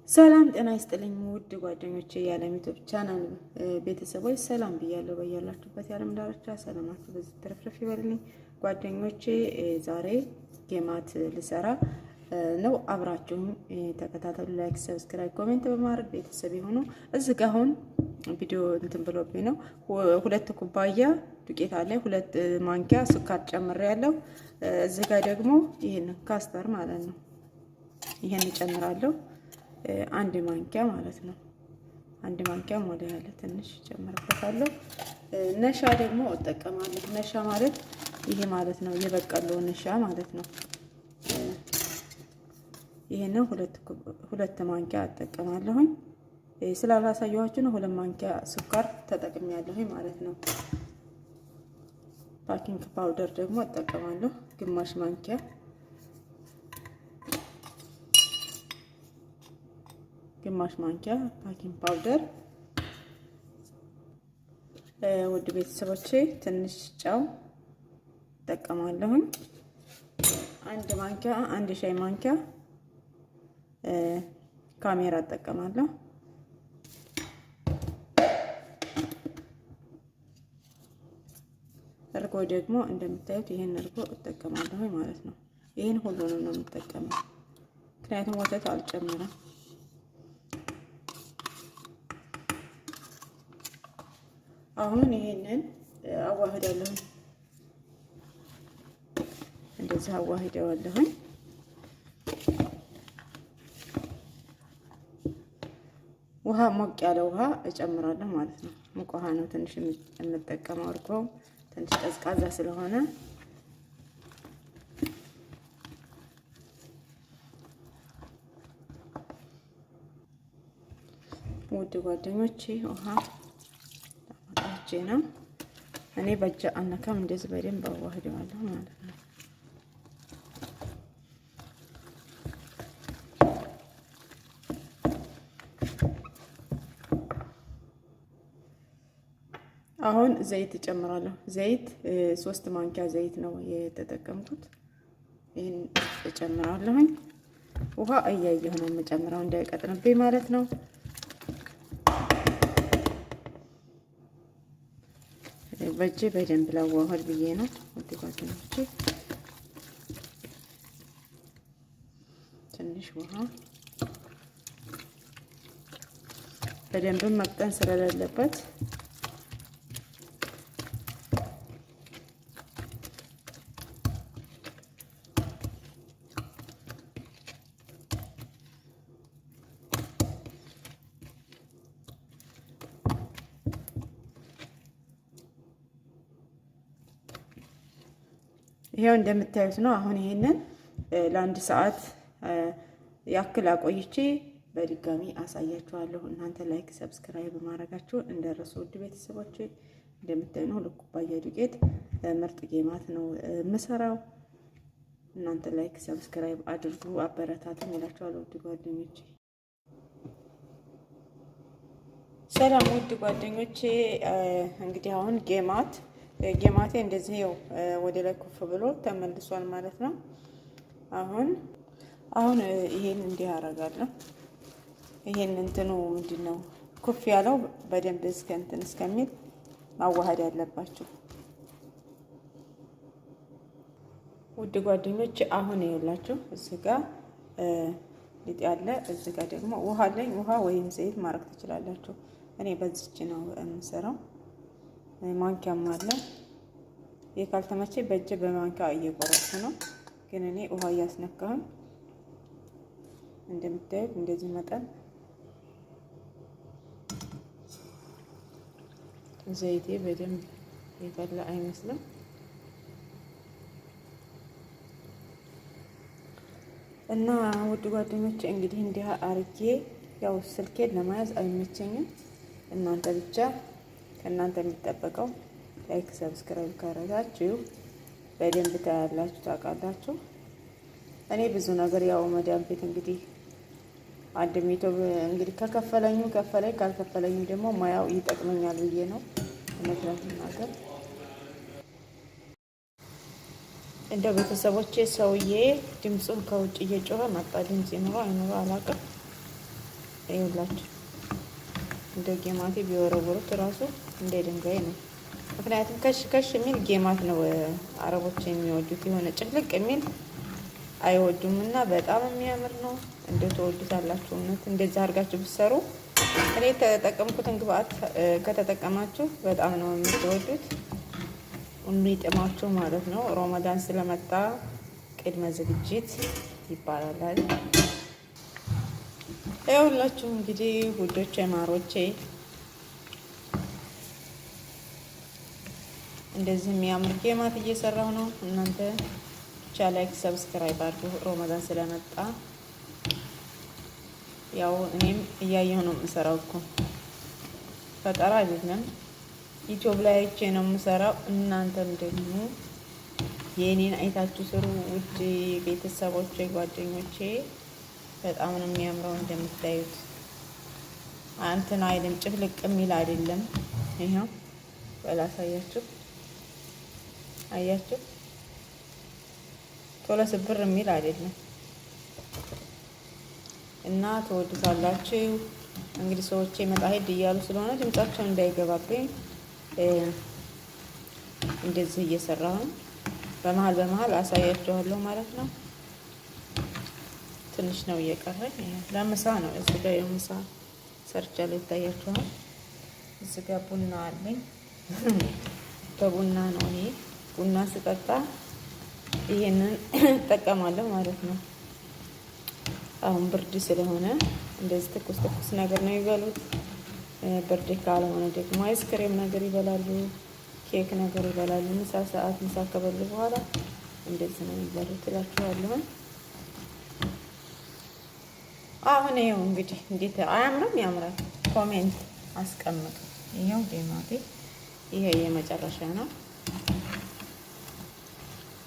ሰላም ጤና ይስጥልኝ ውድ ጓደኞቼ የዓለም ዩቲዩብ ቻናል ቤተሰቦች ሰላም ብያለሁ። በያላችሁበት የዓለም ዳርቻ ሰላማችሁ በዚህ ትርፍርፍ ይበልልኝ። ጓደኞቼ ዛሬ ጌማት ልሰራ ነው። አብራችሁን ተከታተሉ። ላይክ፣ ሰብስክራይብ፣ ኮሜንት በማድረግ ቤተሰብ ይሁኑ። እዚህ ጋር አሁን ቪዲዮ እንትን ብሎብኝ ነው። 2 ኩባያ ዱቄት አለ፣ 2 ማንኪያ ስኳር ጨምሬያለሁ። እዚህ ጋር ደግሞ ይሄን ካስተር ማለት ነው። ይሄን እጨምራለሁ 1 ማንኪያ ማለት ነው። 1 ማንኪያ ሞላ ያለ ትንሽ ጨምርበታለሁ። ነሻ ደግሞ እጠቀማለሁ። ነሻ ማለት ይሄ ማለት ነው፣ የበቀሎ ነሻ ማለት ነው። ይሄንን 2 ማንኪያ እጠቀማለሁኝ። ስላላሳየኋችሁ ነው 2 ማንኪያ ስኳር ተጠቅሜያለሁኝ ማለት ነው። ባኪንግ ፓውደር ደግሞ እጠቀማለሁ ግማሽ ማንኪያ ባኪንግ ፓውደር። ውድ ቤተሰቦቼ ትንሽ ጨው እጠቀማለሁኝ። 1 ማንኪያ 1 ሻይ ማንኪያ ካሜራ እጠቀማለሁ። እርጎ ደግሞ እንደምታዩት ይሄን እርጎ እጠቀማለሁ ማለት ነው። ይሄን ሁሉንም ነው የምጠቀመው፣ ምክንያቱም ወተት አልጨምርም። አሁን ይሄንን አዋህዳለሁ። እንደዚህ አዋህደዋለሁ። ውሃ ሞቅ ያለ ውሃ እጨምራለሁ ማለት ነው። ሙቅ ውሃ ነው ትንሽ የምጠቀመው። እርጎ ትንሽ ቀዝቃዛ ስለሆነ ውድ ጓደኞቼ ውሃ ነው። እኔ በእጄ አነካም፣ እንደዚህ በደንብ አዋህደዋለሁ ማለት ነው። አሁን ዘይት እጨምራለሁ። ዘይት 3 ማንኪያ ዘይት ነው የተጠቀምኩት። ይሄን እጨምራለሁኝ። ውሃ እያየሁ ነው የምጨምረው እንዳይቀጥንብኝ ማለት ነው። በእጄ በደንብ ላዋህድ ብዬ ነው ውድ ጓደኞቼ። ትንሽ ውሃ በደንብ መቅጠን ስለሌለበት ይሄው እንደምታዩት ነው። አሁን ይሄንን ለ1 ሰዓት ያክል አቆይቼ በድጋሚ አሳያችኋለሁ። እናንተ ላይክ ሰብስክራይብ ማድረጋችሁ እንደረሱ ውድ ቤተሰቦቼ። እንደምታዩ ነው 2 ኩባያ ዱቄት ምርጥ ጌማት ነው የምሰራው። እናንተ ላይክ ሰብስክራይብ አድርጉ፣ አበረታቱኝ እላችኋለሁ ውድ ጓደኞቼ። ሰላም ውድ ጓደኞቼ። እንግዲህ አሁን ጌማቴ እንደዚህ ነው ወደ ላይ ኩፍ ብሎ ተመልሷል ማለት ነው። አሁን ይሄን እንዲህ አደርጋለሁ። ይሄን እንትኑ ምንድነው ኩፍ ያለው በደንብ እስከሚል ማዋሃድ ያለባችሁ ውድ ጓደኞች። አሁን ይኸውላችሁ እዚህ ጋር ሊጥ ያለ፣ እዚህ ጋር ደግሞ ውሃ አለኝ። ውሃ ወይም ዘይት ማድረግ ትችላላችሁ። እኔ በዚች ነው የምሰራው። ማንኪያም አለ። ይሄ ካልተመቼ በእጄ በማንኪያ እየቆረጥኩ ነው፣ ግን እኔ ውሃ እያስነካሁኝ እንደምታዩት እንደዚህ መጠን ዘይቴ በደንብ የፈላ አይመስልም። እና ውድ ጓደኞቼ እንግዲህ እንዲህ አርጌ ያው ስልኬን ለመያዝ አይመቸኝም። እናንተ ብቻ ከእናንተ የሚጠበቀው ላይክ ሰብስክራይብ ካረጋችሁ በደንብ ታያላችሁ፣ ታውቃላችሁ። እኔ ብዙ ነገር ያው መዳም ቤት እንግዲህ አንድ ዩቲዩብ እንግዲህ ከከፈለኝ ካልከፈለኝ ደግሞ ማያው ይጠቅመኛል ብዬ ነው ነገር እንደ ቤተሰቦቼ ሰውዬ ድምጹን ከውጭ እየጮኸ መጣ። ድምጽ ይኖረው አይኖረው አላውቅም። ይኸውላችሁ እንደ ጌማቴ ቢወረወሩት እራሱ እንደ ድንጋይ ነው። ምክንያቱም ከሽ ከሽ የሚል ጌማት ነው አረቦች የሚወዱት። የሆነ ጭፍልቅ የሚል አይወዱም እና በጣም የሚያምር ነው። እንደተወዱታላችሁ እውነት እንደዛ አድርጋችሁ ብትሰሩ እኔ የተጠቀምኩትን ግብአት ከተጠቀማችሁ በጣም ነው የምትወዱት የሚጥማችሁ ማለት ነው። ሮመዳን ስለመጣ ቅድመ ዝግጅት ይባላል። ይኸውላችሁ እንግዲህ ውዶቼ ማሮቼ እንደዚህ የሚያምር ጌማት እየሰራሁ ነው። እናንተ ብቻ ላይክ ሰብስክራይብ አድርጉ። ሮመዳን ስለመጣ ያው እኔም እያየሁ ነው የምሰራው እኮ ፈጠራ አይደለም፣ ዩቲዩብ ላይ አይቼ ነው የምሰራው። እናንተም ደግሞ የእኔን አይታችሁ ስሩ ውድ ቤተሰቦቼ፣ ጓደኞቼ። በጣም ነው የሚያምረው እንደምታዩት። እንትን አይልም፣ ጭፍልቅ የሚል አይደለም። ይሄው በላሳያችሁ፣ አያችሁ፣ ቶሎ ስብር የሚል አይደለም እና ትወዱታላችሁ። እንግዲህ ሰዎች መጣ ሄድ እያሉ ስለሆነ ድምጻቸው እንዳይገባብኝ እንደዚህ እየሰራሁ በመሀል በመሀል አሳያችኋለሁ ማለት ነው። ትንሽ ነው እየቀረኝ። ለምሳ ነው እዚህ ጋር የምሳ ሰርቻለሁ፣ ይታያችኋል። እዚህ ጋር ቡና አለኝ። በቡና ነው እኔ ቡና ስጠጣ ይሄንን እጠቀማለሁ ማለት ነው። አሁን ብርድ ስለሆነ እንደዚህ ትኩስ ትኩስ ነገር ነው ይበሉት። ብርድ ካልሆነ ደግሞ አይስክሬም ነገር ይበላሉ፣ ኬክ ነገር ይበላሉ። ምሳ ሰዓት ምሳ ከበሉ በኋላ እንደዚህ ነው ይበሉት እላችኋለሁ። አሁን ይኸው እንግዲህ እንዴት አያምርም? ያምራል። ኮሜንት አስቀምጡ። ይኸው ጌማቴ ይሄ የመጨረሻ ነው።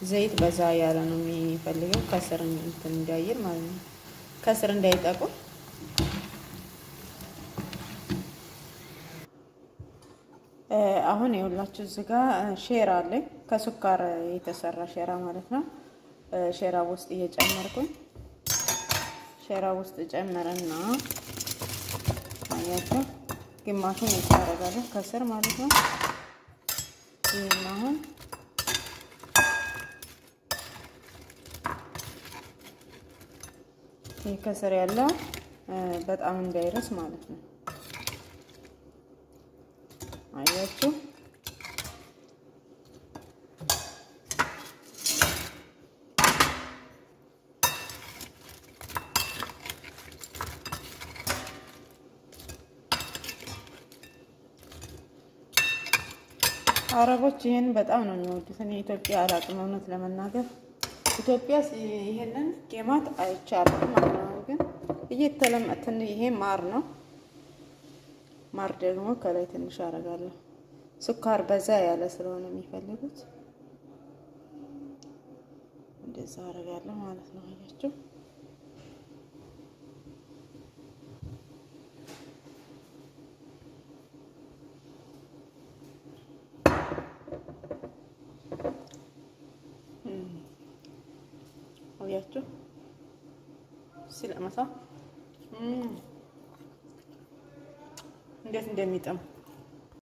ዘይት በዛ ያለ ነው የሚፈልገው ከስር እንትን እንዳይል ማለት ነው፣ ከስር እንዳይጠቁር። አሁን ይኸውላችሁ እዚህ ጋር ሼራ አለኝ፣ ከሱካር የተሰራ ሼራ ማለት ነው። ሼራ ውስጥ እየጨመርኩኝ ሼራ ውስጥ ጨመረና አያችሁ ግማሹን ይታረጋለሁ ከስር ማለት ነው። ይሄን አሁን ይሄ ከስር ያለው በጣም እንዳይረስ ማለት ነው። አያችሁ አረቦች ይሄን በጣም ነው የሚወዱት። እኔ ኢትዮጵያ አላውቅም እውነት ለመናገር ኢትዮጵያ ይሄንን ጌማት አይቻልም ማለት ነው። ግን እየተለመትን ይሄ ማር ነው። ማር ደግሞ ከላይ ትንሽ አደርጋለሁ። ስኳር በዛ ያለ ስለሆነ የሚፈልጉት እንደዛ አደርጋለሁ ማለት ነው። አያችሁ አያችሁ ሲለመሳ እንዴት እንደሚጥም